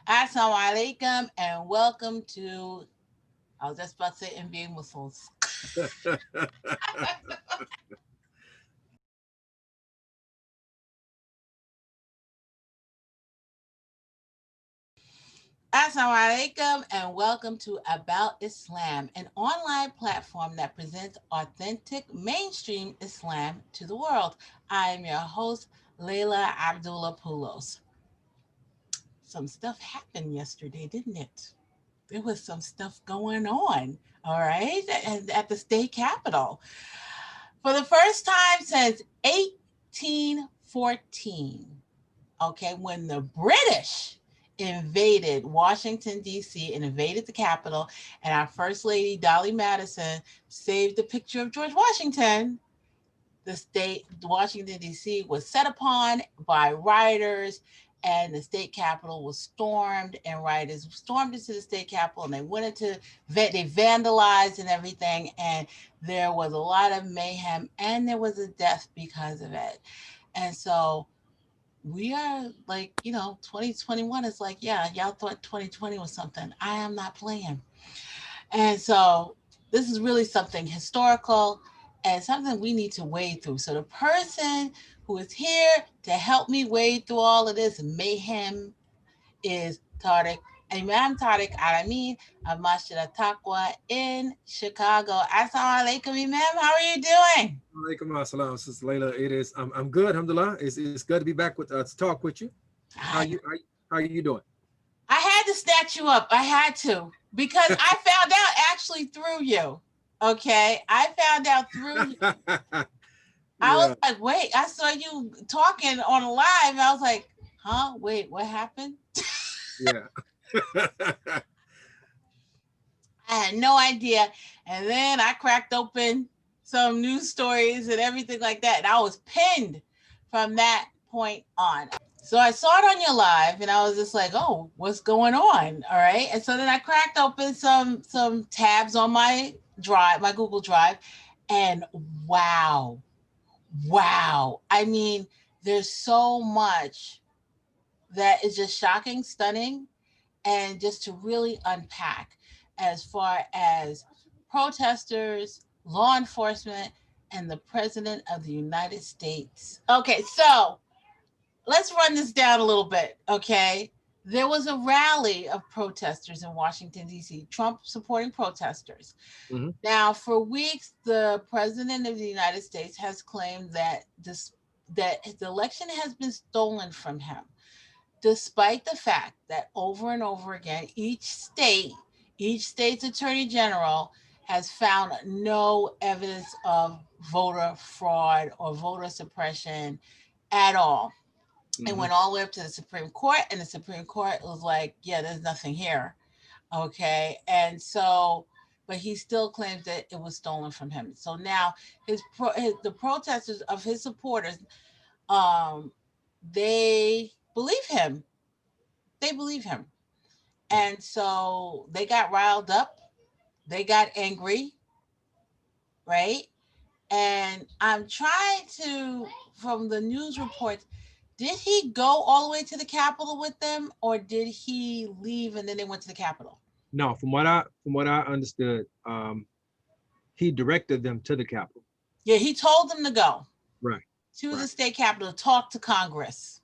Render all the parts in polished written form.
Assalamu alaikum and welcome to, I was just about to say NBA Muslims. Assalamu alaikum and welcome to About Islam, an online platform that presents authentic mainstream Islam to the world. I am your host, Layla Abdullah-Poulos. Some stuff happened yesterday, didn't it? There was some stuff going on, all right, at the state capitol. For the first time since 1814, okay, when the British invaded Washington, D.C., and invaded the Capitol, and our First Lady, Dolly Madison, saved the picture of George Washington, the state, Washington, D.C., was set upon by rioters, and the state capitol was stormed, and rioters stormed into the state capitol, and they went into, they vandalized and everything, and there was a lot of mayhem, and there was a death because of it. And so we are like, 2021 is like, yeah, y'all thought 2020 was something. I am not playing. And so this is really something historical and something we need to wade through. So the person who is here to help me wade through all of this mayhem is Tariq, Imam Tariq E El-Amin of Masjid Taqwa in Chicago. Assalamu alaikum, Imam. How are you doing? Alaikum assalam, Sister Layla. It is. I'm good. Alhamdulillah. It's good to be back with to talk with you. How I, you how, how are you doing? I had to snatch you up. I had to because I found out actually through you. Okay. I found out through, I was Yeah, like, wait, I saw you talking on a live. I was like, huh? Wait, what happened? yeah. I had no idea. And then I cracked open some news stories and everything like that. And I was pinned from that point on. So I saw it on your live and I was just like, oh, what's going on? All right. And so then I cracked open some tabs on my drive, my Google Drive, and wow. Wow. I mean, there's so much that is just shocking, stunning, and just to really unpack as far as protesters, law enforcement, and the President of the United States. Okay, so let's run this down a little bit, okay? There was a rally of protesters in Washington, D.C., Trump supporting protesters. Hmm. Now, for weeks, the President of the United States has claimed that that the election has been stolen from him, despite the fact that over and over again, each state's attorney general has found no evidence of voter fraud or voter suppression at all. It Hmm. went all the way up to the Supreme Court, and the Supreme Court was like, yeah, there's nothing here. Okay. And so, but he still claims that it was stolen from him. So now the protesters of his supporters, um, they believe him. They believe him. Yeah. And so they got riled up. They got angry, right? And I'm trying to, from the news reports, did he go all the way to the Capitol with them or did he leave and then they went to the Capitol? No, from what I understood, he directed them to the Capitol. Yeah, he told them to go Right. to the Right. state capitol to talk to Congress.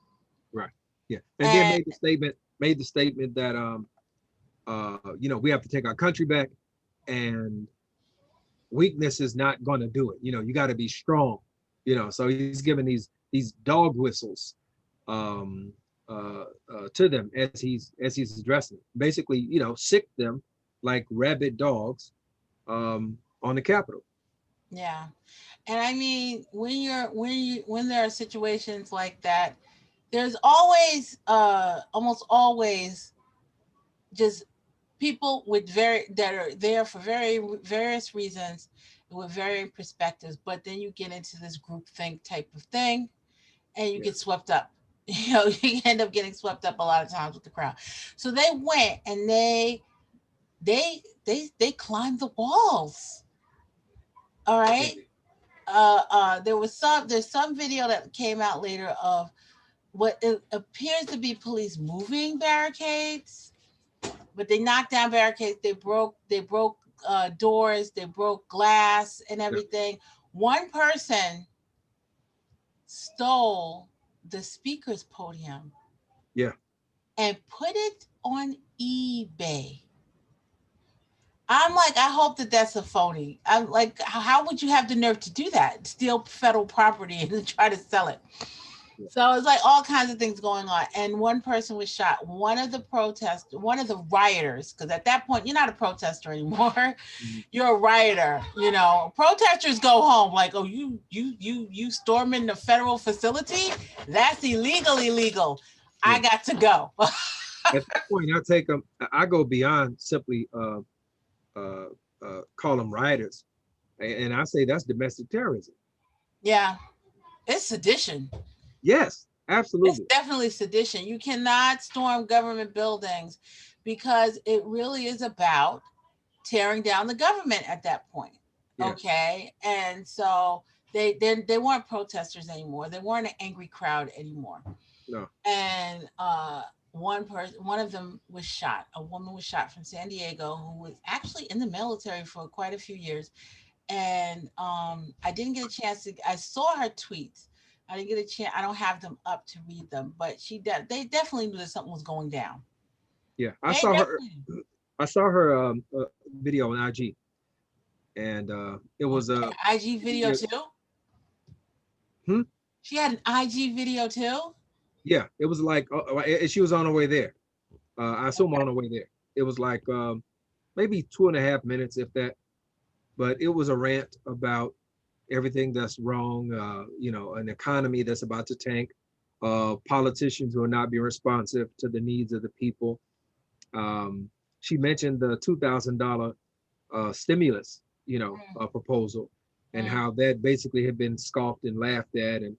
Right. Yeah. And then And made the statement that we have to take our country back, and weakness is not going to do it. You got to be strong. So he's giving these dog whistles um, to them as he's addressing it. Basically, sick them like rabid dogs on the Capitol. yeah. And I mean, when there are situations like that, there's always almost always just people with very that are there for very various reasons with varying perspectives, but then you get into this group think type of thing and you Yeah. get swept up. You end up getting swept up a lot of times with the crowd. So they went and they climbed the walls. All Yeah. right. There's some video that came out later of what it appears to be police moving barricades, but they knocked down barricades. They broke doors. They broke glass and Yeah. everything. One person stole the speaker's podium Yeah. and put it on eBay. I'm like, I hope that that's a phony. I'm like, how would you have the nerve to do that? Steal federal property and then try to sell it. Yeah. So it's like all kinds of things going on. And one person was shot. One of the rioters, because at that point, you're not a protester anymore. Mhm. You're a rioter. You know, protesters go home like, oh, you storming the federal facility? That's illegal. Yeah. I got to go. At that point, I take them. I go beyond simply uh, call them rioters, and I say that's domestic terrorism. Yeah, it's sedition. Yes, It's absolutely. definitely sedition. You cannot storm government buildings because it really is about tearing down the government at that point. Yeah. Okay. And so they weren't protesters anymore. They weren't an angry crowd anymore. No. And one of them was shot. A woman was shot from San Diego who was actually in the military for quite a few years. And I didn't get a chance to. I saw her tweets. I didn't get a chance. I don't have them up to read them, but they definitely knew that something was going down. Yeah, They definitely knew. I saw her video on IG, and it was Okay, IG video yeah, too. hmm? She had an IG video too. Yeah, it was like she was on her way there. I assume Okay. on her way there. It was like maybe 2.5 minutes, if that. But it was a rant about everything that's wrong. An economy that's about to tank, politicians who are not being responsive to the needs of the people. Um, she mentioned the $2,000 stimulus, proposal, and Mm, how that basically had been scoffed and laughed at, and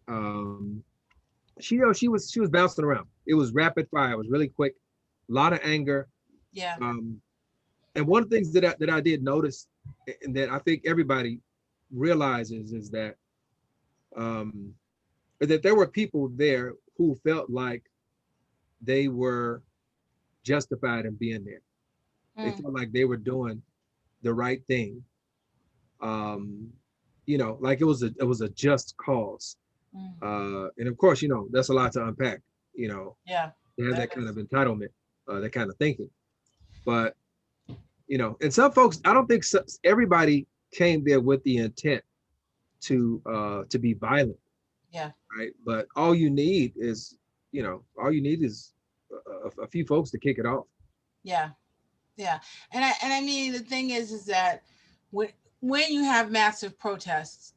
um, she was bouncing around. It was rapid fire. It was really quick, a lot of anger. yeah. Um, and one of the things that I did notice, and that I think everybody realizes, is um, that there were people there who felt like they were justified in being there. They Mm, felt like they were doing the right thing. Um, like it was a just cause. mm, And of course, that's a lot to unpack. You know, yeah. they have That that kind is. of entitlement, that kind of thinking. But and some folks, I don't think everybody came there with the intent to be violent, Yeah. right? But all you need is a few folks to kick it off. Yeah. Yeah. And I mean the thing is that when when you have massive protests,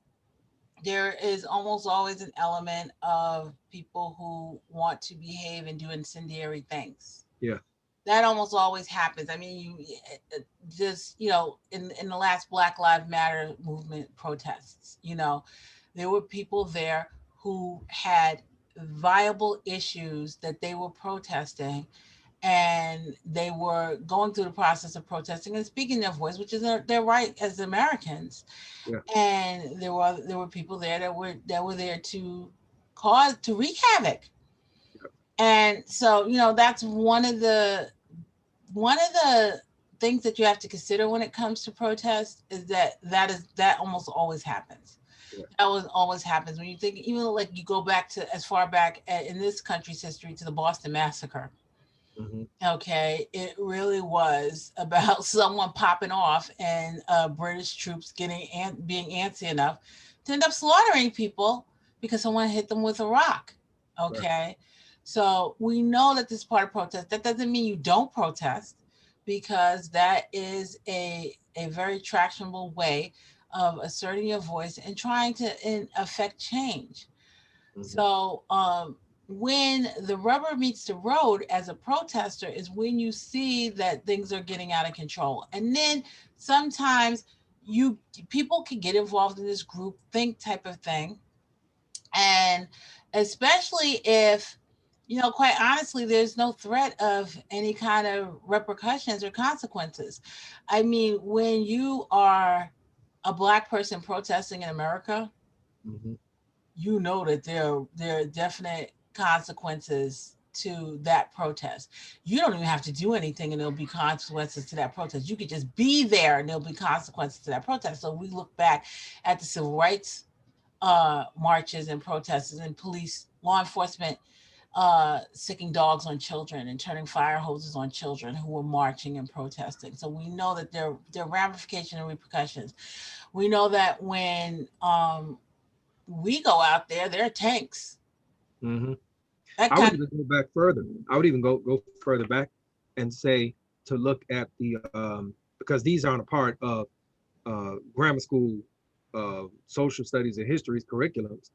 there is almost always an element of people who want to behave and do incendiary things. Yeah, That almost always happens. I mean, just in the last Black Lives Matter movement protests, there were people there who had viable issues that they were protesting, and they were going through the process of protesting and speaking their voice, which is their right as Americans. yeah, And there were people there that were there to wreak havoc. And so, that's one of the things that you have to consider when it comes to protest is that almost always happens. yeah. That always happens when you think, even like you go back to as far back in this country's history to the Boston Massacre. Hmm. Okay, it really was about someone popping off and British troops being antsy enough to end up slaughtering people because someone hit them with a rock. Right. Okay, so we know that this is part of protest. That doesn't mean you don't protest, because that is a very tractionable way of asserting your voice and trying to affect change. Hmm. So when the rubber meets the road as a protester is when you see that things are getting out of control. And then sometimes you people can get involved in this group think type of thing. And especially if, quite honestly, there's no threat of any kind of repercussions or consequences. I mean, when you are a Black person protesting in America, Hmm. that there are definite consequences to that protest. You don't even have to do anything and there'll be consequences to that protest. You could just be there and there'll be consequences to that protest. So we look back at the civil rights marches and protests and police, law enforcement sicking dogs on children and turning fire hoses on children who were marching and protesting. So we know that there are ramifications and repercussions. We know that when we go out there, there are tanks. Hmm. That I would kind even go back further. I would even go further back and say to look at the because these aren't a part of grammar school social studies and histories curriculums,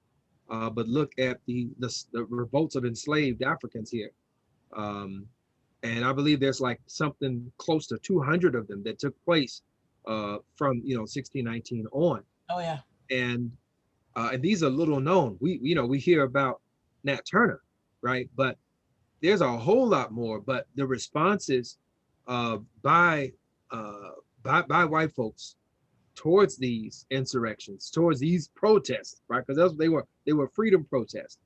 but look at the revolts of enslaved Africans here. Um, and I believe there's like something close to 200 of them that took place from 1619 on, oh yeah. and these are little known. We hear about Nat Turner, right? But there's a whole lot more. But the responses uh, by uh, by white folks towards these insurrections, towards these protests, right? Because that's what they were. They were freedom protests.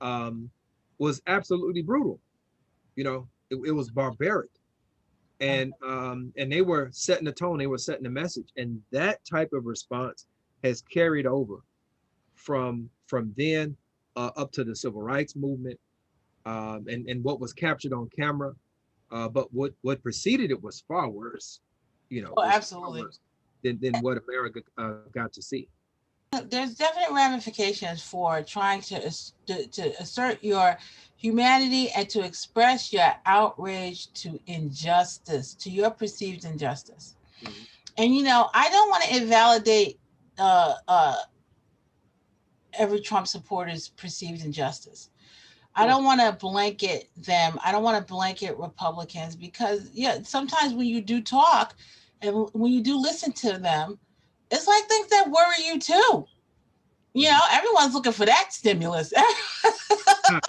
Um, was absolutely brutal. It was barbaric, Uh, and they were setting the tone. They were setting the message, and that type of response has carried over from then up to the civil rights movement, and what was captured on camera. But what preceded it was far worse. oh, Was far absolutely. worse than what America got to see. There's definite ramifications for trying to assert your humanity and to express your outrage to injustice, to your perceived injustice. Mhm. And I don't want to invalidate uh, uh, every Trump supporter's perceived injustice. I Sure. don't want to blanket them. I don't want to blanket Republicans because, yeah, sometimes when you do talk and when you do listen to them, it's like things that worry you too. Mhm. Everyone's looking for that stimulus. Yeah.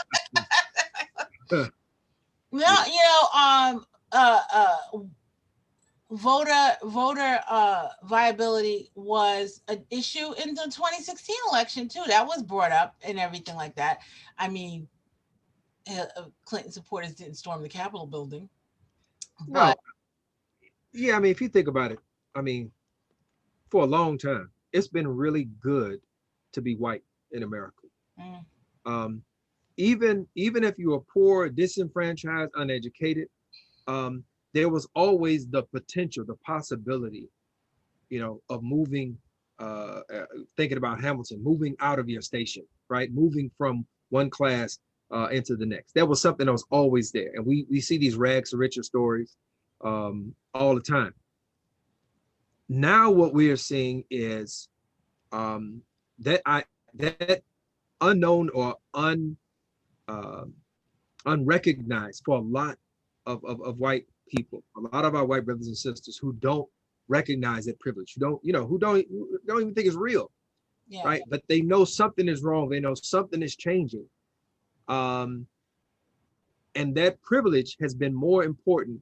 Well, voter viability was an issue in the 2016 election too. That was brought up and everything like that. I mean, Clinton supporters didn't storm the Capitol building, but No. Yeah. I mean, if you think about it, I mean, for a long time, it's been really good to be white in America. mm, Um, even if you were poor, disenfranchised, uneducated, um, there was always the potential, the possibility, of moving. Thinking about Hamilton, moving out of your station, right? Moving from one class into the next. That was something that was always there, and we see these rags to riches stories all the time. Now, what we are seeing is um, that unknown or uh, unrecognized for a lot of white people, a lot of our white brothers and sisters who don't recognize that privilege, who don't even think it's real, yeah, right? But they know something is wrong. They know something is changing, um, and that privilege has been more important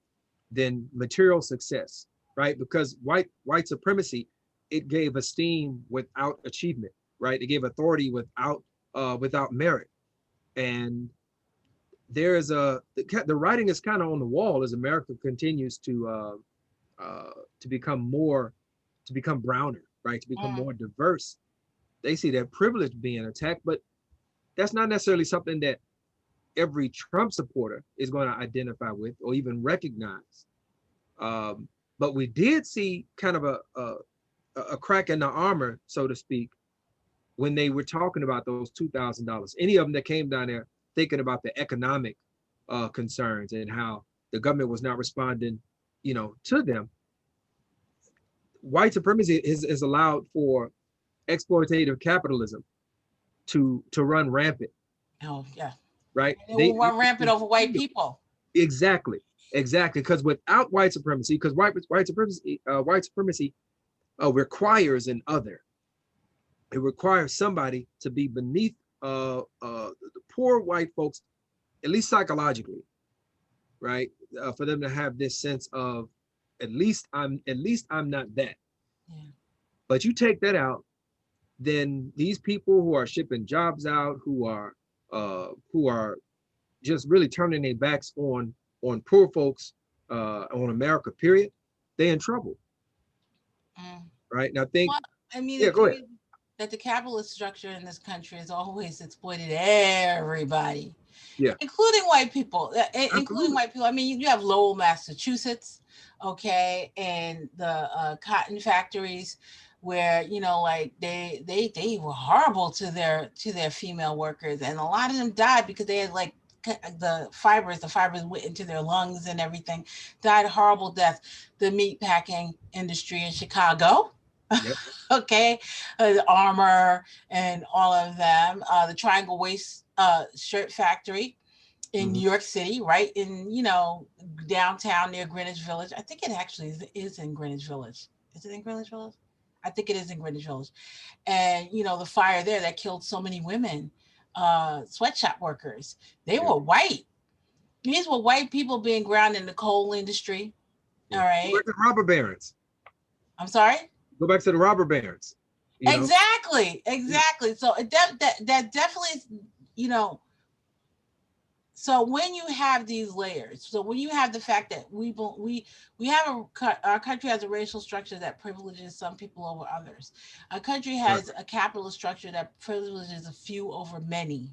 than material success, right? Because white supremacy, it gave esteem without achievement, right? It gave authority without merit, and there is the writing is kind of on the wall as America continues to become more to become browner, right? To become mm, more diverse. They see their privilege being attacked, but that's not necessarily something that every Trump supporter is going to identify with or even recognize. Um, but we did see kind of a crack in the armor, so to speak, when they were talking about those $2,000. Any of them that came down there thinking about the economic concerns and how the government was not responding, to them. White supremacy is allowed for exploitative capitalism to run rampant, oh yeah, right? and it will run rampant over white people. Exactly, exactly. Because without white supremacy, because white supremacy requires an other. It requires somebody to be beneath the poor white folks, at least psychologically, right? For them to have this sense of at least I'm not that. Yeah, But you take that out, then these people who are shipping jobs out, who are who are just really turning their backs on poor folks, on America, period, they're in trouble, Mm. right? And I think, Well, I mean, yeah, the go thing ahead. is that the capitalist structure in this country has always exploited everybody, Yeah, including white people, including absolutely. white people. I mean, you have Lowell, Massachusetts, okay, and the cotton factories where, you know, like they were horrible to their female workers, and a lot of them died because they had like the fibers went into their lungs and everything, died horrible death. The meat packing industry in Chicago, Yep. okay, the armor and all of them, the Triangle Waist shirt factory in New Hmm. York City, right in, you know, downtown near Greenwich Village. I think it actually is in Greenwich Village. Is it in Greenwich Village? I think it is in Greenwich Village. And you know, the fire there that killed so many women, sweatshop workers. They Yeah. were white. These were white people being ground in the coal industry. All Yeah. Go right. back to the robber barons. I'm sorry. Go back to the robber barons. You know. Exactly. Yeah. Exactly. So that definitely is, you know, so when you have these layers, so when you have the fact that we have our country has a racial structure that privileges some people over others. Our country Right. has a capitalist structure that privileges a few over many.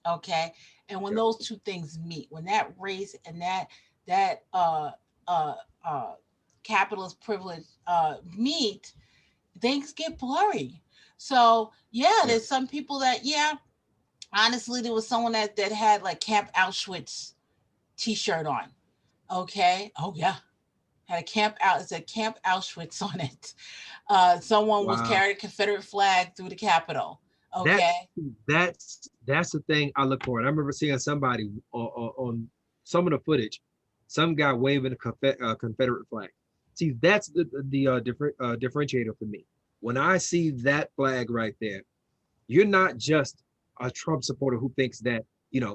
Okay, and when Yep. those two things meet, when that race and that uh uh capitalist privilege meet, things get blurry. So yeah, Yeah. there's some people that, yeah, honestly, there was someone that had like Camp Auschwitz T-shirt on. Okay. Oh yeah, had a camp out. It said Camp Auschwitz on it. Someone was Wow. carrying a Confederate flag through the Capitol. That's Okay. that's the thing I look for. And I remember seeing somebody on some of the footage, some guy waving a Confederate flag. See, that's the differentiator for me. When I see that flag right there, you're not just a Trump supporter who thinks that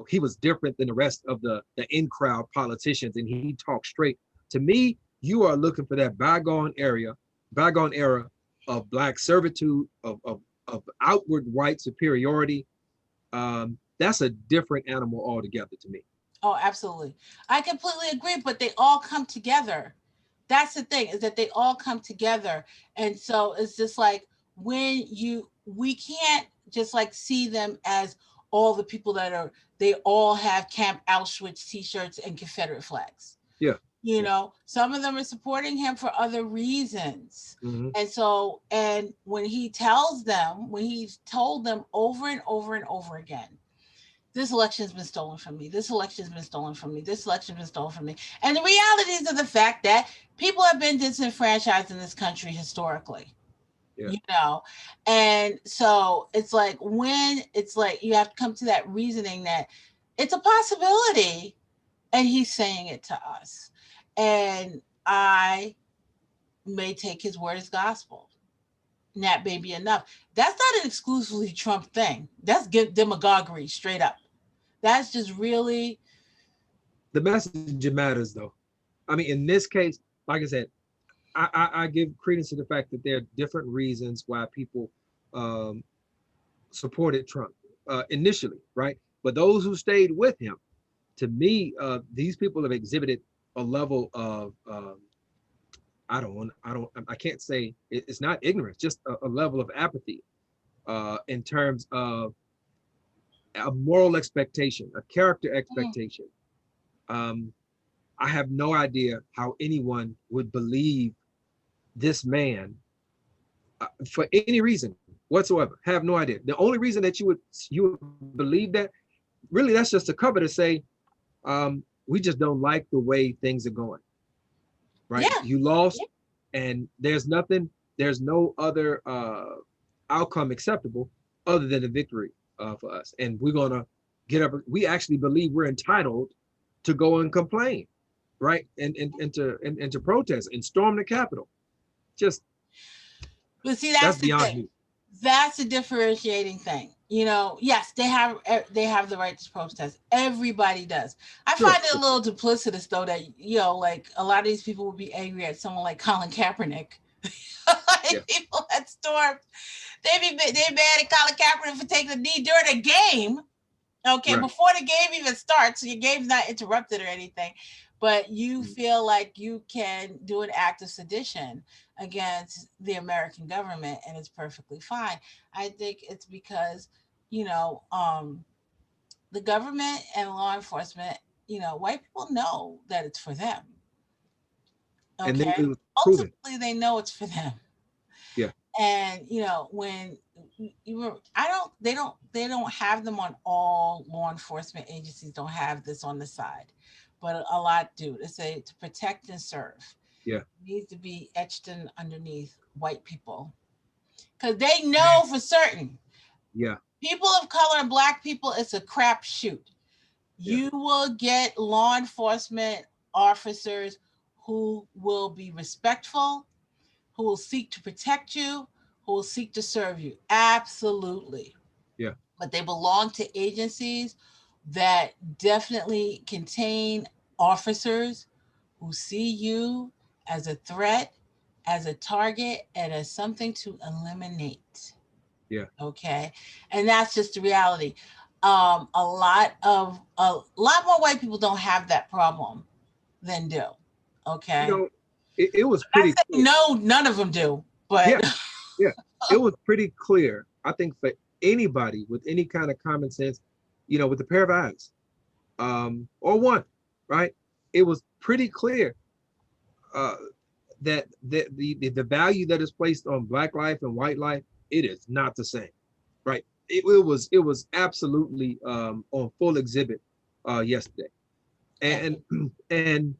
he was different than the rest of the in crowd politicians and he talks straight. To me, you are looking for that bygone era of black servitude, of outward white superiority. That's a different animal altogether to me. Oh, absolutely. I completely agree, but they all come together. That's the thing, is that they all come together. And so it's just like when we can't just like see them as all the people that are, they all have Camp Auschwitz t-shirts and Confederate flags. Yeah, You yeah. know, some of them are supporting him for other reasons. Hmm. And so, and when he tells them, when he's told them over and over and over again, this election's been stolen from me. This election's been stolen from me. This election's been stolen from me. And the realities of the fact that people have been disenfranchised in this country historically, Yeah, you know. And so it's like when it's like you have to come to that reasoning that it's a possibility, and he's saying it to us. And I may take his word as gospel. And that may be enough. That's not an exclusively Trump thing. That's demagoguery straight up. That's just really, the message matters though. I mean, in this case, like I said, I give credence to the fact that there are different reasons why people um, supported Trump initially, right? But those who stayed with him, to me, these people have exhibited a level of I can't say it's not ignorance, just a level of apathy in terms of a moral expectation, a character mm, expectation. Um, I have no idea how anyone would believe this man for any reason whatsoever. Have no idea. The only reason that you would believe that, really, that's just a cover to say we just don't like the way things are going. Right? yeah, You lost, and there's no other outcome acceptable other than a victory for us. And we're gonna get up. We actually believe we're entitled to go and complain, right? And to protest and storm the Capitol. Just but see, that's that's the beyond thing. me. That's a differentiating thing. You know, yes, they have the right to protest. Everybody does. I Sure. find it a little duplicitous though that, you know, like a lot of these people would be angry at someone like Colin Kaepernick. Yeah. Like people that stormed, they mad at Colin Kaepernick for taking a knee during a game. Okay, Right. before the game even starts, so your game's not interrupted or anything, but you Mm. feel like you can do an act of sedition against the American government, and it's perfectly fine. I think it's because, you know, the government and law enforcement, white people know that it's for them. And Okay, it was proven. ultimately they know it's for them. Yeah. And when you were, I don't they don't have them on all law enforcement agencies, don't have this on the side, but a lot do. They say to protect and serve, Yeah. it needs to be etched in underneath white people, because they know for certain Yeah. people of color and black people, it's a crap shoot. Yeah. You will get law enforcement officers who will be respectful, who will seek to protect you, who will seek to serve you. Absolutely. Yeah. But they belong to agencies that definitely contain officers who see you as a threat, as a target, and as something to eliminate. Yeah. Okay. And that's just the reality. A lot more white people don't have that problem than do. You Okay. know, it was I pretty say clear. no, none of them do, but Yeah. Yeah. It was pretty clear. I think for anybody with any kind of common sense, with a pair of eyes, or one, right? It was pretty clear uh, that the value that is placed on black life and white life, it is not the same, right? It was absolutely on full exhibit yesterday, yeah. and and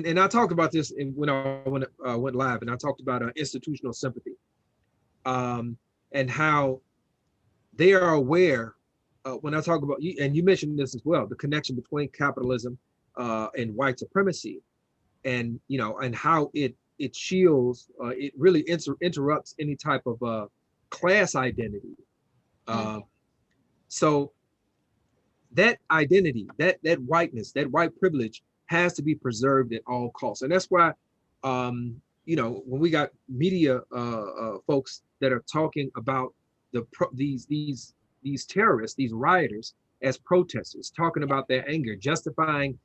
and I talked about this when I went live, and I talked about institutional sympathy, um, and how they are aware. When I talk about you, and you mentioned this as well, the connection between capitalism and white supremacy, and and how it shields, it really interrupts any type of class identity. Mm. Uh, so that identity, that whiteness, that white privilege has to be preserved at all costs, and that's why, when we got media folks that are talking about these terrorists, these rioters, as protesters, talking about their anger, justifying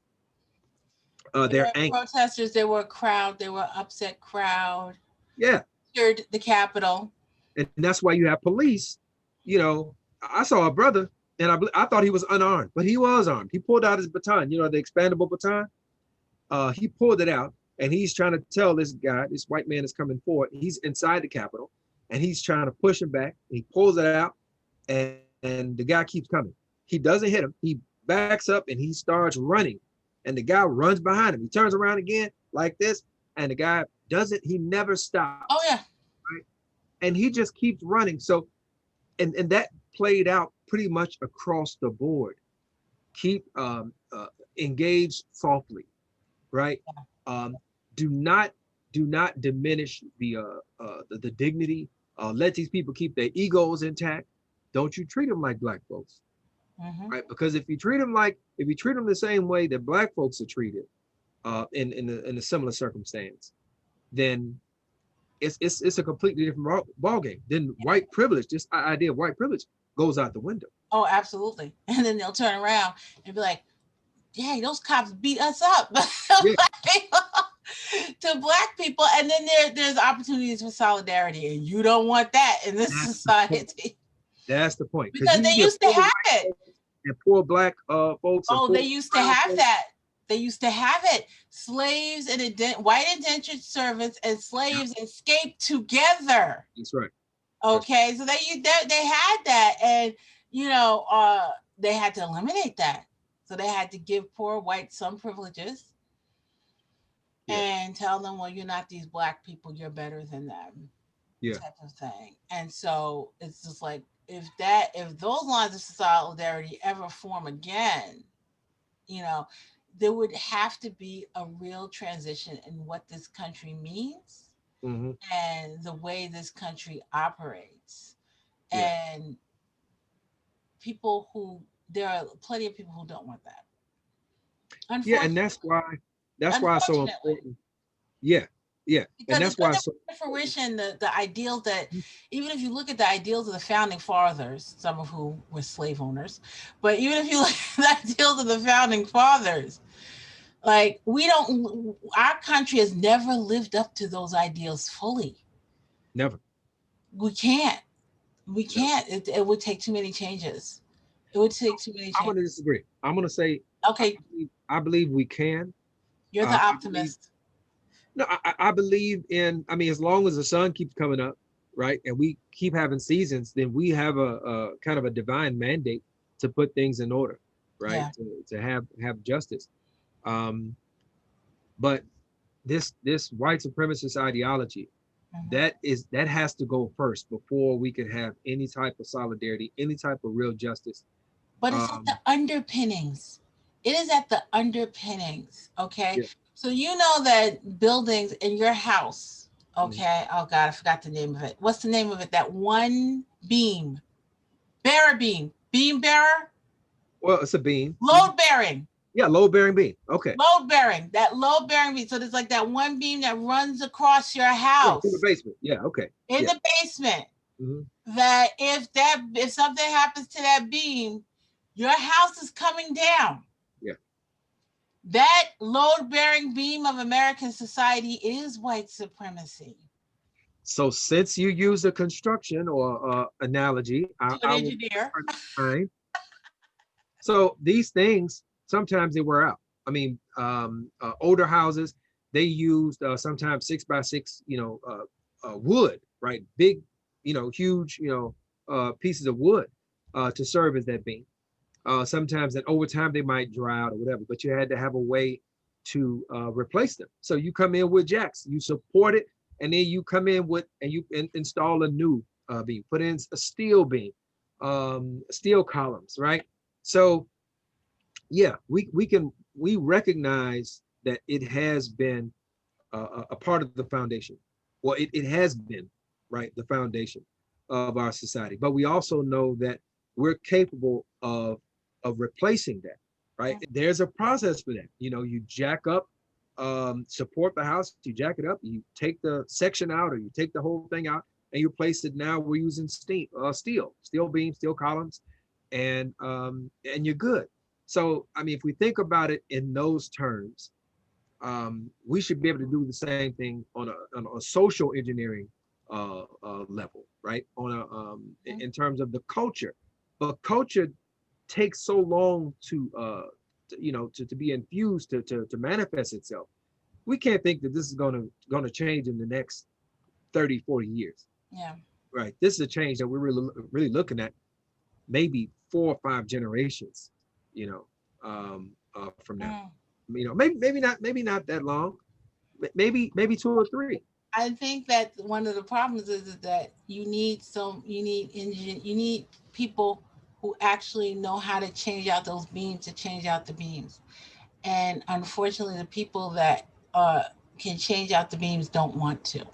They their were anger. protesters. They were a crowd. They were upset crowd. Yeah, Entered the Capitol. and that's why you have police. I saw a brother, and I thought he was unarmed, but he was armed. He pulled out his baton, the expandable baton. He pulled it out, and he's trying to tell this guy, this white man is coming forward. He's inside the Capitol, and he's trying to push him back. He pulls it out, and the guy keeps coming. He doesn't hit him. He backs up and he starts running, and the guy runs behind him. He turns around again like this, and the guy doesn't. He never Oh stops, yeah. right? And he just keeps running. So, and that played out pretty much across the board. Keep engaged softly, right? Um, do not diminish the dignity. Let these people keep their egos intact. Don't you treat them like black folks, Mm-hmm. right? Because if you treat them the same way that black folks are treated, in a similar circumstance, then it's a completely different ball game. Then white privilege, this idea of white privilege, goes out the window. Oh, absolutely. And then they'll turn around and be like, "Hey, those cops beat us up." Yeah, To black people, and then there's opportunities for solidarity, and you don't want that in this that's the point. society That's the point. Because because you they can get used to poor have white it. folks and poor black folks and Oh, they poor used to brown have folks. that. They used to have it. Slaves and white indentured servants and Yeah, slaves escaped together. that's right. That's Okay, so they had that, and they had to eliminate that. So they had to give poor whites some privileges yeah, and tell them, well, you're not these black people, you're better than them, yeah, type of thing. And so it's just like if those lines of solidarity ever form again, you know, there would have to be a real transition in what this country means hmm, and the way this country operates. yeah, And people who there are plenty of people who don't want that. yeah. And Unfortunately, that's why it's so unfortunately. important. Yeah, Yeah, and Because that's it's going why. to So, bring to fruition the ideals that, even if you look at the ideals of the founding fathers, some of who were slave owners, but even if you look at the ideals of the founding fathers, like our country has never lived up to those ideals fully. never, We can't. We never. can't. It would take too many changes. It would take too many I'm changes. going to disagree. I'm going to say Okay, I believe we can. you're the I believe optimist. no. I believe in. I mean, as long as the sun keeps coming up, right, and we keep having seasons, then we have a kind of a divine mandate to put things in order, right? Yeah. To have justice. Um, but this white supremacist ideology Mhm. that has to go first before we can have any type of solidarity, any type of real justice. But it's at the Um, underpinnings. It is at the underpinnings. Okay. yeah. So you know that buildings in your house. Mhm. Okay. Oh God, I forgot the name of it. What's the name of it? That one beam, bearer beam, beam bearer, Well, it's a beam. Mhm. load bearing. Yeah, load bearing beam. Okay. Load bearing, that load bearing beam. So there's like that one beam that runs across your Yeah, from the house basement. Yeah. Okay. in Yeah. the basement. Hmm. That if something happens to that beam, your house is coming down. Yeah. That load bearing beam of American society is white supremacy. So since you use a construction or analogy, To an I will engineer. mine. So these things sometimes they wear out. I mean, older houses they used sometimes 6 by 6, wood, right? Big, huge, pieces of wood to serve as that beam. Sometimes, and over time they might dry out or whatever, but you had to have a way to replace them. So you come in with jacks, you support it, and then you come in with and you install a new beam, put in a steel beam, steel columns, right? So yeah, we recognize that it has been a part of the foundation. Well, it has been, right, the foundation of our society. But we also know that we're capable of replacing that, right? There's a process for that. You jack up, support the house, you jack it up, you take the section out, or you take the whole thing out, and you place it. Now we're using steel beams, steel columns, and you're good. So, I mean, if we think about it in those terms, we should be able to do the same thing on a social engineering level, right? In terms of the culture, but culture takes so long to be infused to manifest itself. We can't think that this is going to change in the next 30, 40 years, Yeah. right? This is a change that we're really looking at maybe 4 or 5 generations, you know, from now. Mm. Maybe not that long, maybe 2 or 3. I think that one of the problems is that you need people who actually know how to change out those beams, to change out the beams. And unfortunately, the people that can change out the beams don't want to.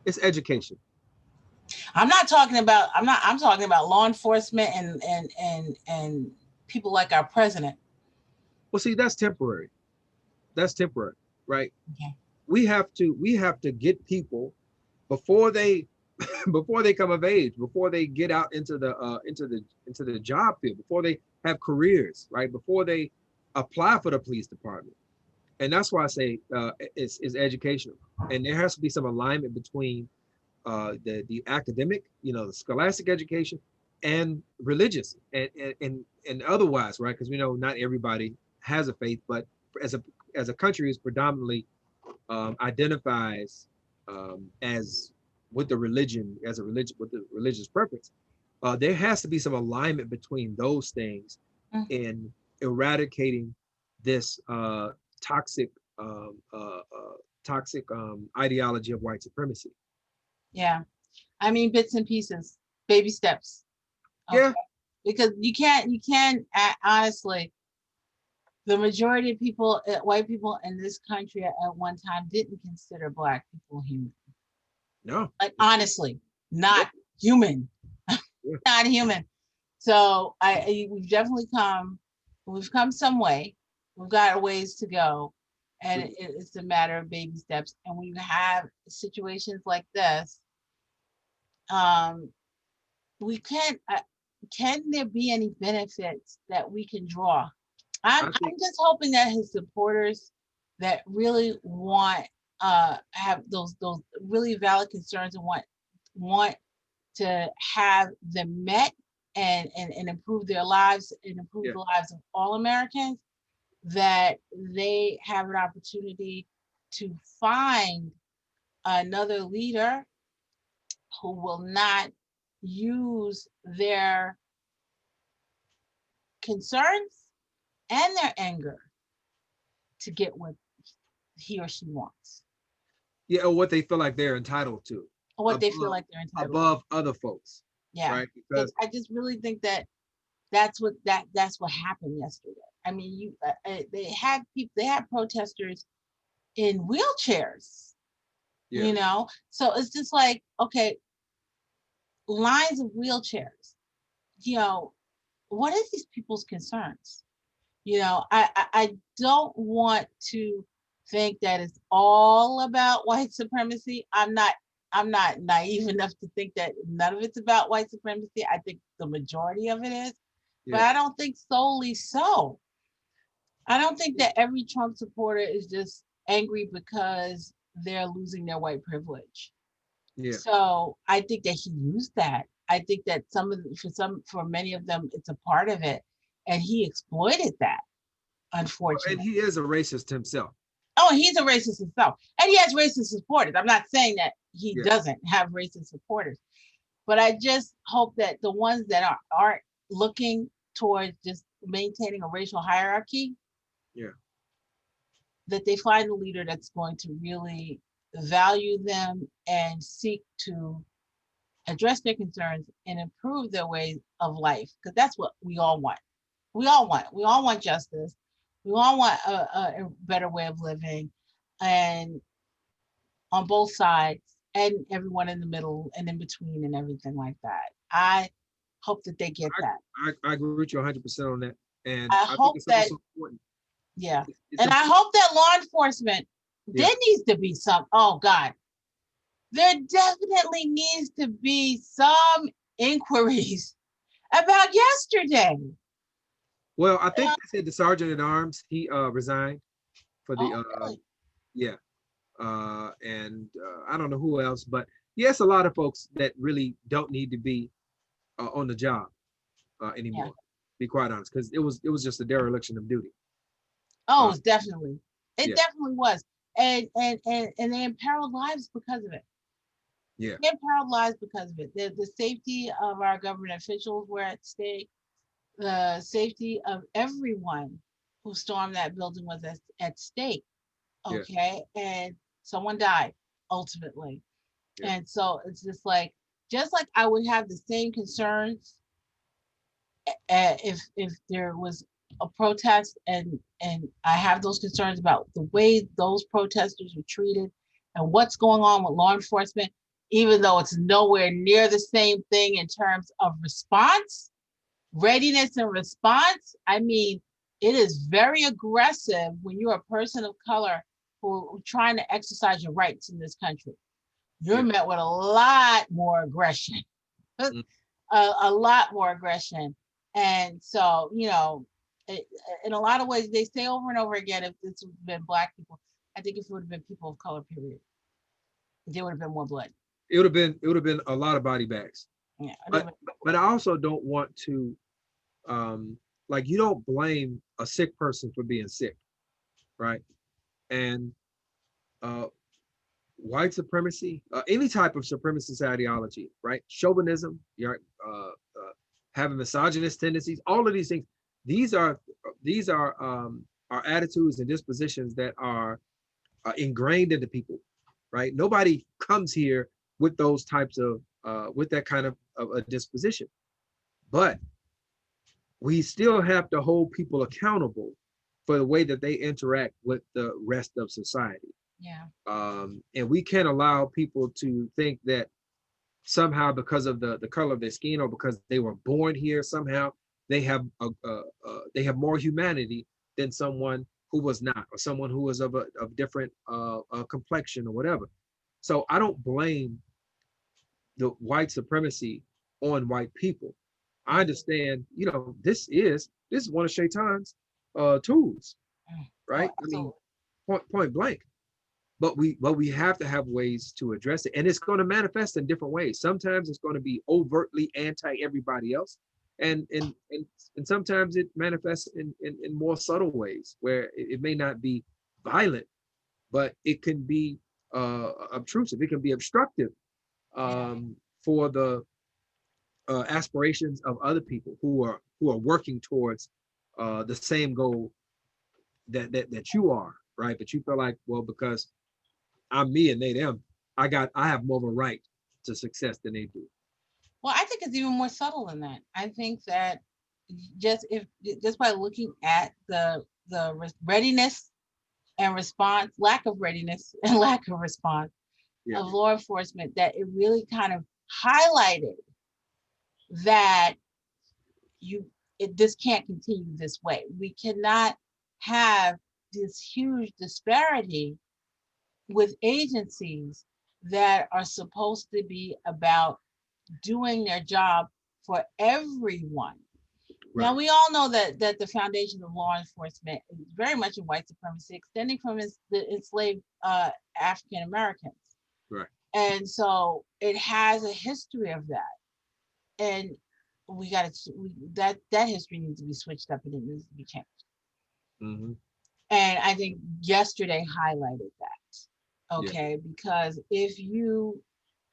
It's education. I'm talking about law enforcement and people like our president. Well, see, that's temporary. That's temporary, right? Okay. We have to get people before they before they come of age, before they get out into the job field, before they have careers, right? Before they apply for the police department. And that's why I say it's educational. And there has to be some alignment between the academic, the scholastic education, and religious and otherwise, right? Because we know not everybody has a faith, but as a country is predominantly identifies as with the religion as a religion with the religious purpose. There has to be some alignment between those things Mm. in eradicating this toxic um, uh, uh, toxic ideology of white supremacy. Yeah. I mean, bits and pieces, baby steps. Okay. Yeah, Because honestly, the majority of people, white people in this country at one time didn't consider Black people human. no, Like, honestly, not nope, human, yeah, not human. So we've come some way. We've got a ways to go. and it's a matter of baby steps. And when you have situations like this, um, we can there be any benefits that we can draw? I'm I think, I'm just hoping that his supporters that really want have those really valid concerns and want to have them met and improve their lives and improve yeah, the lives of all Americans, that they have an opportunity to find another leader who will not use their concerns and their anger to get what he or she wants, yeah, or what they feel like they're entitled to, or what they feel above like they're entitled to. above other folks, Yeah, right? because Because I just really think that that's what happened yesterday. I mean, they had people, they had protesters in wheelchairs, yeah, so it's just like, okay, lines of wheelchairs, you know, what is these people's concerns? I don't want to think that it's all about white supremacy. I'm not naive enough to think that none of it's about white supremacy. I think the majority of it is, but yeah, I don't think solely so. I don't think that every Trump supporter is just angry because they're losing their white privilege. yeah. So I think that he used that. I think that for many of them, it's a part of it, and he exploited that, And unfortunately. he is a racist himself. Oh, he's a racist himself, and he has racist supporters. I'm not saying that he Yeah, doesn't have racist supporters, but I just hope that the ones that aren't looking towards just maintaining a racial hierarchy, yeah. that they find a leader that's going to really value them and seek to address their concerns and improve their ways of life, because that's what we all want. We all want justice. We all want a better way of living, and on both sides, and everyone in the middle and in between and everything like that. I hope that they get that. I agree with you 100% on that, and I I think hope it's that, also important. yeah. It's And I important. hope that law enforcement, Yeah. there needs to be some, oh God, there definitely needs to be some inquiries about yesterday. Well, I think they said the sergeant at arms he resigned for the Oh, really? yeah, and I don't know who else, but yes, a lot of folks that really don't need to be on the job Yeah. anymore. Be quite honest, because it was just a dereliction of duty. Oh, Uh, it's definitely. It yeah, definitely was. And they imperiled lives because of it. yeah, They imperiled lives because of it. The safety of our government officials were at stake. The safety of everyone who stormed that building was at stake. yeah, Okay. And someone died ultimately. yeah, And so it's just like I would have the same concerns if there was a protest, and I have those concerns about the way those protesters were treated and what's going on with law enforcement, even though it's nowhere near the same thing in terms of response, readiness and response. I mean, it is very aggressive when you're a person of color who are trying to exercise your rights in this country. You're yeah. met with a lot more aggression, Mm. a lot more aggression. And so, it, in a lot of ways, they say over and over again, if this would have been Black people, I think if it would have been people of color, period, there would have been more blood. It would have been a lot of body bags. Yeah, But but I also don't want to um like you don't blame a sick person for being sick, right? And uh white supremacy, any type of supremacist ideology, right? Chauvinism, right? Having misogynist tendencies, all of these things. These are these are attitudes and dispositions that are ingrained into people, right? Nobody comes here with those types of with that kind of a disposition, but we still have to hold people accountable for the way that they interact with the rest of society. yeah, And we can't allow people to think that somehow because of the color of their skin or because they were born here, somehow they have they have more humanity than someone who was not, or someone who was of different complexion or whatever. So I don't blame the white supremacy on white people. I understand, this is one of Shaitan's tools, Oh, right? I mean, absolutely. point blank. But we have to have ways to address it, and it's going to manifest in different ways. Sometimes it's going to be overtly anti everybody else, and sometimes it manifests in more subtle ways where it may not be violent, but it can be obtrusive. It can be obstructive, Yeah. for the aspirations of other people who are working towards the same goal that you are, right? But you feel like, well, because I'm me and they them, I have more of a right to success than they do. Well, I think it's even more subtle than that. I think that just by looking at the readiness and response, lack of readiness and lack of response Yeah, of law enforcement, that it really kind of highlighted that this can't continue this way. We cannot have this huge disparity with agencies that are supposed to be about doing their job for everyone. Now right, we all know that the foundation of law enforcement is very much in white supremacy, extending from the enslaved African Americans, right. and so it has a history of that. And we got to that history needs to be switched up and it needs to be changed. Mm-hmm. And I think yesterday highlighted that. Yeah, Okay, because if you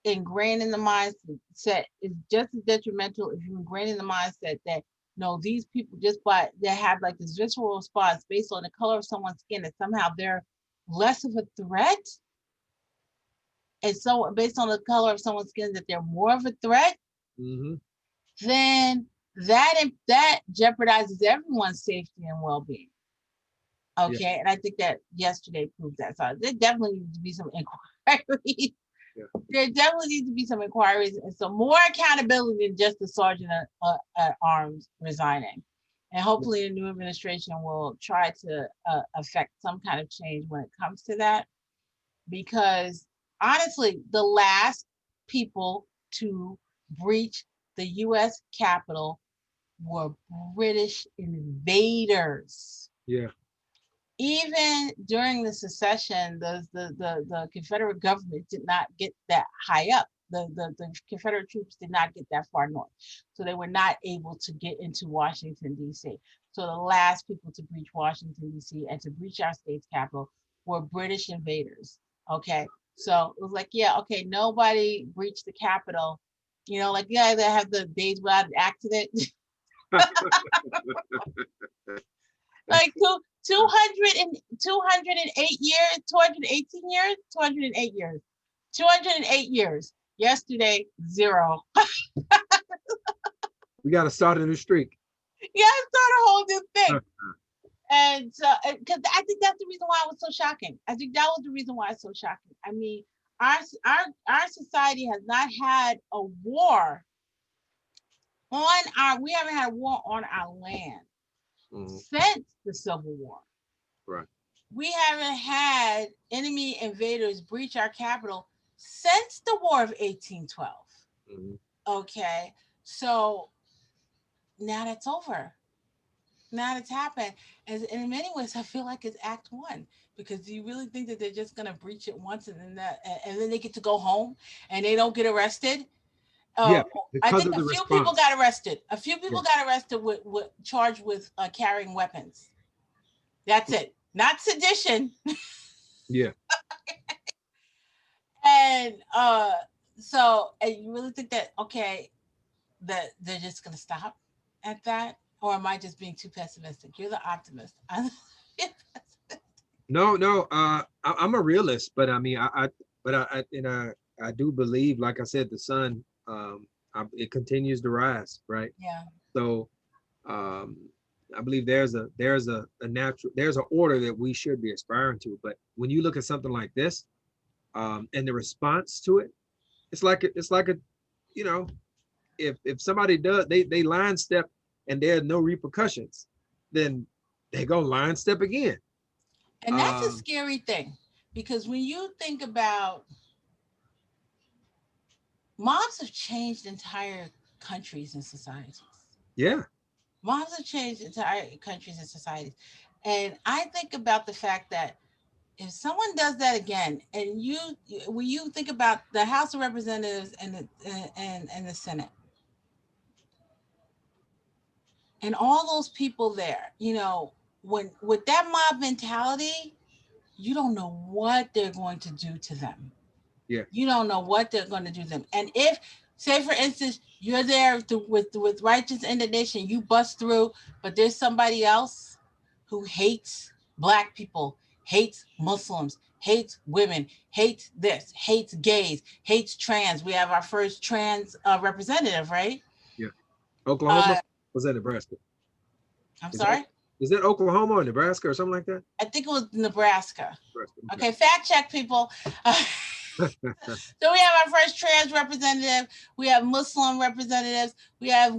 ingrain in the mindset, it's just as detrimental if you ingrain in the mindset that no, these people just by they have like this visceral response based on the color of someone's skin, that somehow they're less of a threat, and so based on the color of someone's skin that they're more of a threat, mm-hmm. then that jeopardizes everyone's safety and well-being. Yeah, Okay, and I think that yesterday proved that. So there definitely needs to be some inquiries. yeah, There definitely needs to be some inquiries and some more accountability than just the sergeant at arms resigning. And yeah, hopefully, the new administration will try to affect some kind of change when it comes to that. Because honestly, the last people to breach the U.S. Capitol were British invaders. yeah, Even during the secession, the Confederate government did not get that high up. The Confederate troops did not get that far north. So they were not able to get into Washington, D.C. So the last people to breach Washington, D.C. and to breach our state's capital were British invaders. Okay. So it was like, yeah, okay, nobody breached the Capitol. Like, yeah, they have the days without an accident. Like 208 years, 218 years, 208 years, 208 years. Yesterday, zero. we got to start a new streak. Yeah, start a whole new thing. And so, because I think that's the reason why it was so shocking. I think that was the reason why it's so shocking. I mean, our society has not had a war we haven't had a war on our land Mm-hmm. since the Civil War. Right. We haven't had enemy invaders breach our capital since the War of 1812. Mm-hmm. Okay, so now that's over. Now that's happened. And in many ways, I feel like it's Act One. Because do you really think that they're just gonna breach it once and then they get to go home and they don't get arrested? Yeah, I because think of a the few people response. got arrested. A few Yeah, people got arrested with charged with carrying weapons. That's it. Not sedition. yeah. And and you really think that okay, that they're just gonna stop at that? Or am I just being too pessimistic? You're the optimist. No, no. I'm a realist, but I mean, but I do believe, like I said, the sun, it continues to rise, right? Yeah. So, um, I believe there's a natural there's an order that we should be aspiring to. But when you look at something like this, and the response to it, it's like a, you know, if somebody does they line step and there are no repercussions, then they go line step again. And that's a scary thing, because when you think about, mobs have changed entire countries and societies. Yeah. Mobs have changed entire countries and societies. And I think about the fact that if someone does that again, and when you think about the House of Representatives and and the Senate, and all those people there, when with that mob mentality, you don't know what they're going to do to them. Yeah. You don't know what they're going to do to them. And if, say, for instance, you're there with righteous indignation, you bust through, but there's somebody else who hates black people, hates Muslims, hates women, hates this, hates gays, hates trans. We have our first trans representative, right? Yeah. Oklahoma? Uh, Was that Nebraska? I'm Is that sorry. is that Oklahoma or Nebraska or something like that? I think it was Nebraska. Nebraska. Okay, fact check, people. Okay. So we have our first trans representative. We have Muslim representatives. We have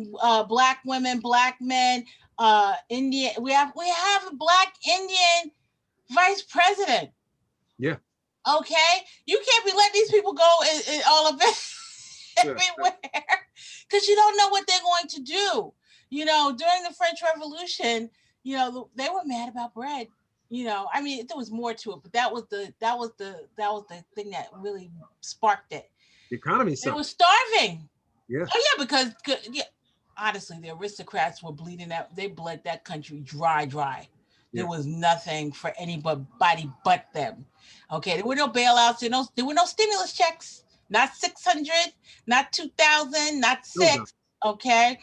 black women, black men, Indian. We have a black Indian vice president. Yeah. Okay, you can't be letting these people go in all of it everywhere, because you don't know what they're going to do. During the French Revolution, they were mad about bread. I mean, there was more to it, but that was the thing that really sparked it. The economy They sucks. were starving. Yeah. Oh yeah, because yeah, honestly, the aristocrats were bleeding out. They bled that country dry, dry. There Yeah. was nothing for anybody but them. Okay, there were no bailouts. There were no stimulus checks. Not 600, not 2,000, not No doubt. six. Okay,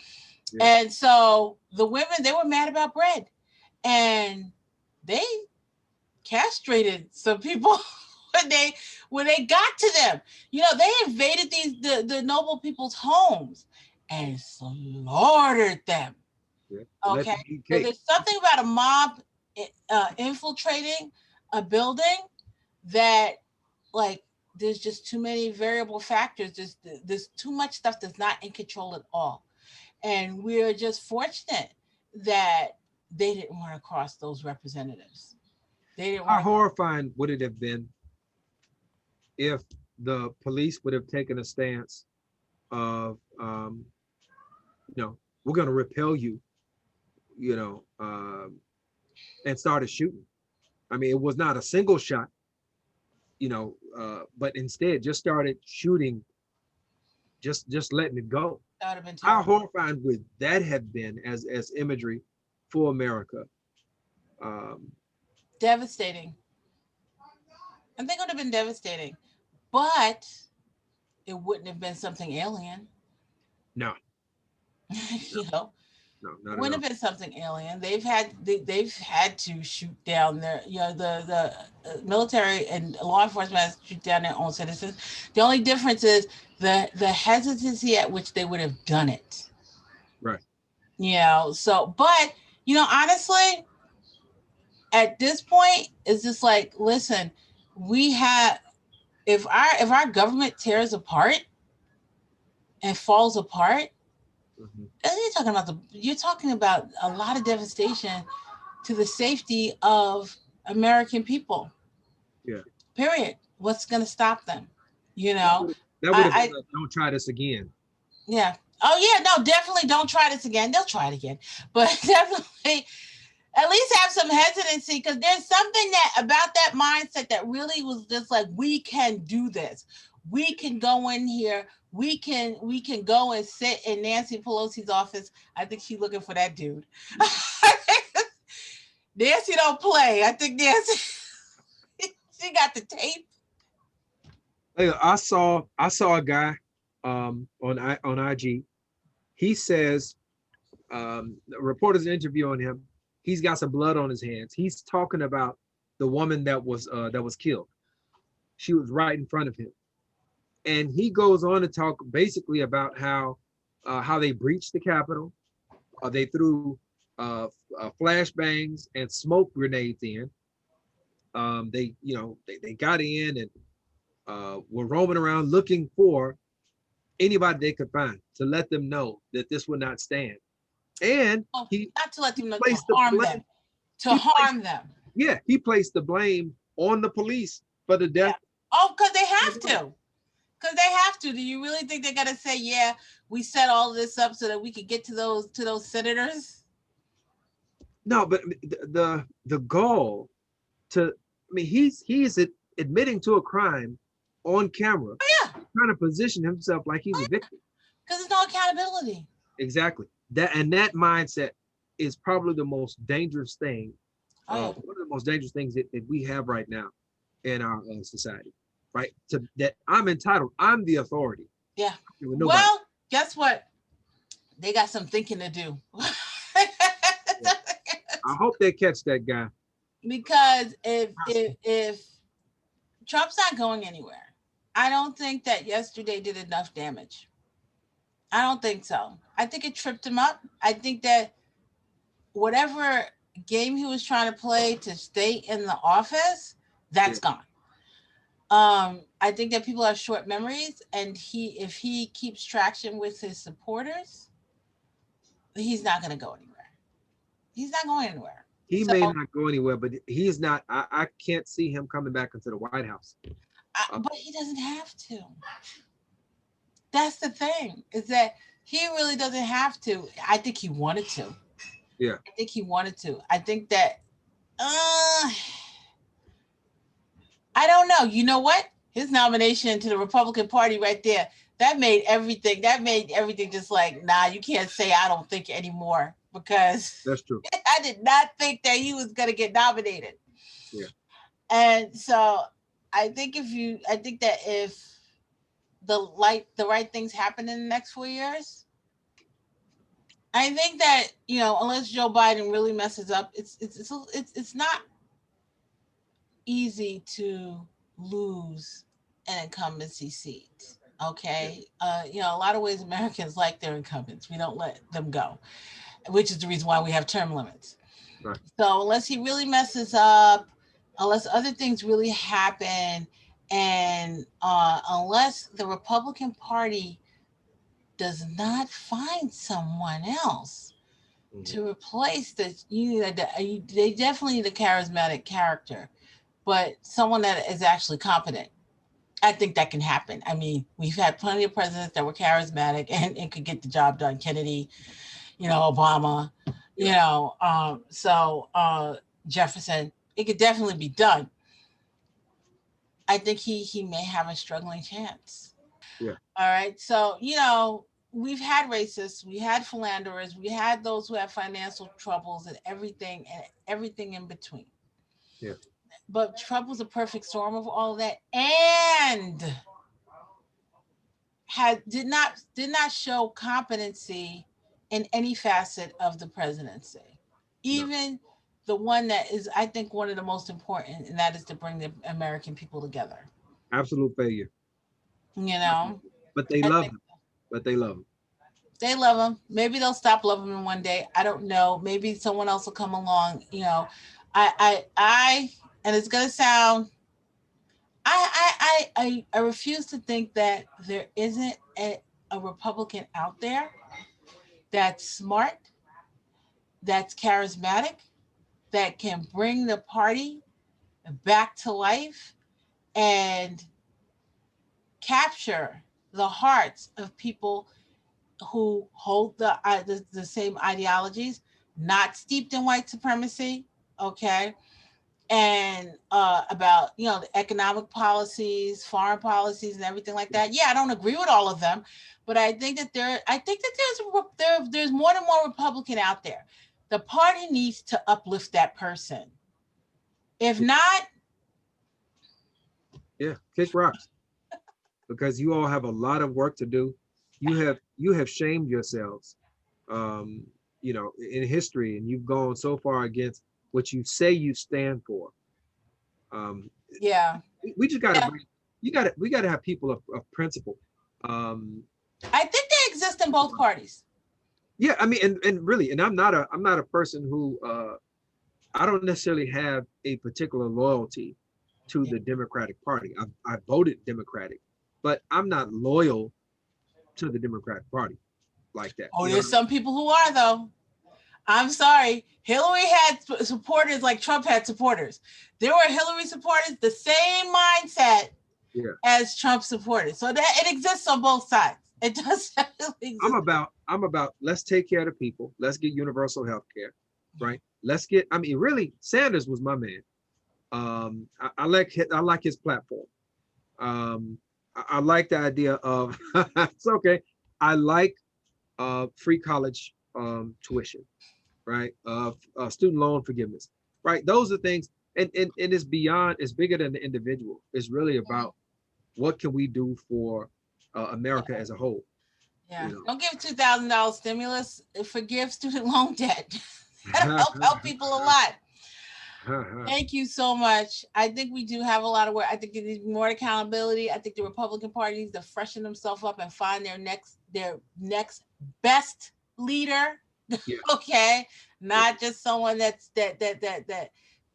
Yeah. and so the women, they were mad about bread, and they castrated some people when they got to them. They invaded the noble people's homes and slaughtered them. Yeah. Let Okay, them eat so cake. there's something about a mob infiltrating a building that, like, there's just too many variable factors. There's too much stuff that's not in control at all, and we're just fortunate that they didn't want to cross those representatives. They didn't How want to. horrifying would it have been if the police would have taken a stance of, we're going to repel you, you know, and started shooting. I mean, it was not a single shot, but instead just started shooting, just letting it go. That would have been How terrible. horrifying would that have been as imagery for America? Um, Devastating. I think it would have been devastating, but it wouldn't have been something alien. no, no, you know, no, it not at wouldn't all. have been something alien. They've had to shoot down their, the military and law enforcement has to shoot down their own citizens. The only difference is the hesitancy at which they would have done it. Right. So, but honestly, at this point, it's just like, listen, we have, if our government tears apart and falls apart, Mhm. you're talking about a lot of devastation to the safety of American people. Yeah. Period. What's going to stop them? You That know, would that would have been I a don't try this again. yeah. Oh yeah, no, definitely don't try this again. They'll try it again, but definitely at least have some hesitancy, because there's something that about that mindset that really was just like, we can do this. We can go in here. We can go and sit in Nancy Pelosi's office. I think she's looking for that dude. Nancy don't play. I think Nancy she got the tape. Hey, I saw a guy on IG. He says, the reporter's interviewing him. He's got some blood on his hands. He's talking about the woman that was killed. She was right in front of him, and he goes on to talk basically about how they breached the Capitol. They threw flashbangs and smoke grenades in. They got in and were roaming around looking for anybody they could find to let them know that this would not stand. And Oh, he not to let them know, to placed the harm blame. them. To He placed harm them. Yeah, he placed the blame on the police for the Yeah. death. Oh, because they have to. Because they have to. Do you really think they're gonna say, "Yeah, we set all this up so that we could get to those senators"? No, but the goal to, I mean, he's admitting to a crime on camera, Oh yeah, trying to position himself like he's oh a yeah. victim. Because there's no accountability. Exactly. That mindset is probably the most dangerous thing, Oh yeah. one of the most dangerous things that we have right now in our society, right? To that I'm entitled, I'm the authority. Yeah. With nobody. Well, guess what? They got some thinking to do. Yeah. I hope they catch that guy. Because if Trump's not going anywhere, I don't think that yesterday did enough damage. I don't think so. I think it tripped him up. I think that whatever game he was trying to play to stay in the office, Yeah, that's gone. I think that people have short memories, and if he keeps traction with his supporters, he's not going to go anywhere. He's not going anywhere. he So, may not go anywhere, but he's not. I can't see him coming back into the White House. but he doesn't have to. That's the thing, is that he really doesn't have to. I think he wanted to. Yeah, I think he wanted to. I think that, uh, I don't know. You know what? His nomination to the Republican Party right there, that made everything just like, nah, you can't say I don't think anymore, because that's true. I did not think that he was going to get nominated. Yeah, And so I think that if the right things happen in the next 4 years, I think that, unless Joe Biden really messes up, it's not easy to lose an incumbency seat. yeah, Okay, a lot of ways Americans like their incumbents. We don't let them go, which is the reason why we have term limits. right. So unless he really messes up, unless other things really happen, and unless the Republican Party does not find someone else Mhm. to replace this, they definitely need a charismatic character, but someone that is actually competent. I think that can happen. I mean, we've had plenty of presidents that were charismatic and could get the job done. Kennedy, Obama, Yeah, Jefferson. It could definitely be done. I think he may have a struggling chance. yeah, All right. So, we've had racists, we had philanderers, we had those who have financial troubles and everything in between. yeah. But Trump was a perfect storm of all of that, and did not show competency in any facet of the presidency. No, Even the one that is, I think, one of the most important, and that is to bring the American people together. absolute failure. You know, But they I love think him. But they love him. they love him. Maybe they'll stop loving him one day. I don't know. Maybe someone else will come along. And it's gonna sound. I refuse to think that there isn't a Republican out there that's smart, that's charismatic, that can bring the party back to life and capture the hearts of people who hold the same ideologies, not steeped in white supremacy, okay, and about the economic policies, foreign policies, and everything like that. Yeah, I don't agree with all of them, but I think that there's more and more Republican out there. The party needs to uplift that person. If not, Yeah, kick rocks. Because you all have a lot of work to do. You have shamed yourselves, um, in history, and you've gone so far against what you say you stand for. Um, yeah, we just got to yeah, bring, we got to have people of principle. Um, I think they exist in both parties. yeah, I mean, and really, and I'm not a person who, I don't necessarily have a particular loyalty to Yeah. the Democratic Party. I voted Democratic, but I'm not loyal to the Democratic Party like that. Oh, You know what there's I mean? some people who are though. I'm sorry. Hillary had supporters like Trump had supporters. There were Hillary supporters, the same mindset Yeah. as Trump supporters. So that it exists on both sides. It does exist. I'm about let's take care of the people. Let's get universal health care, right? Let's get, I mean, really, Sanders was my man. I like his platform. I like the idea of it's okay. I like free college tuition, right? Student loan forgiveness, right? Those are things, and it's beyond, it's bigger than the individual. It's really about what can we do for America as a whole, Yeah. you Don't give $2,000 stimulus. Forgive student loan debt. That'll help people a lot. know. Thank you so much. I think we do have a lot of work. I think it needs more accountability. I think the Republican Party needs to freshen themselves up and find their next best leader. Yeah, Okay, yeah, not just someone that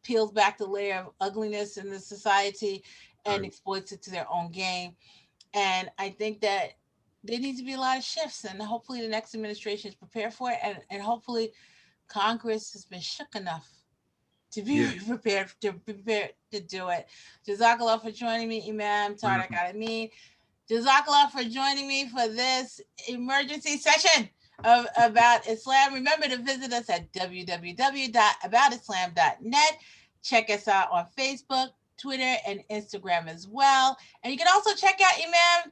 peels back the layer of ugliness in the society and right, exploits it to their own game. And I think that there needs to be a lot of shifts, and hopefully the next administration is prepared for it, and hopefully Congress has been shook enough to be yeah. prepared to do it. Jazakallah for joining me, Imam Tariq Welcome. E El-Amin. Jazakallah for joining me for this emergency session of About Islam. Remember to visit us at www.aboutislam.net. Check us out on Facebook, Twitter, and Instagram as well. And you can also check out Imam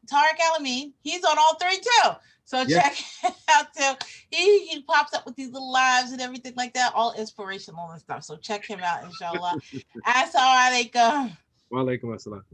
Tariq El-Amin. He's on all three too. So Yeah. check it out too. He pops up with these little lives and everything like that, all inspirational and stuff. So check him out, inshallah. Assalamu alaikum. Wa alaikum assalam.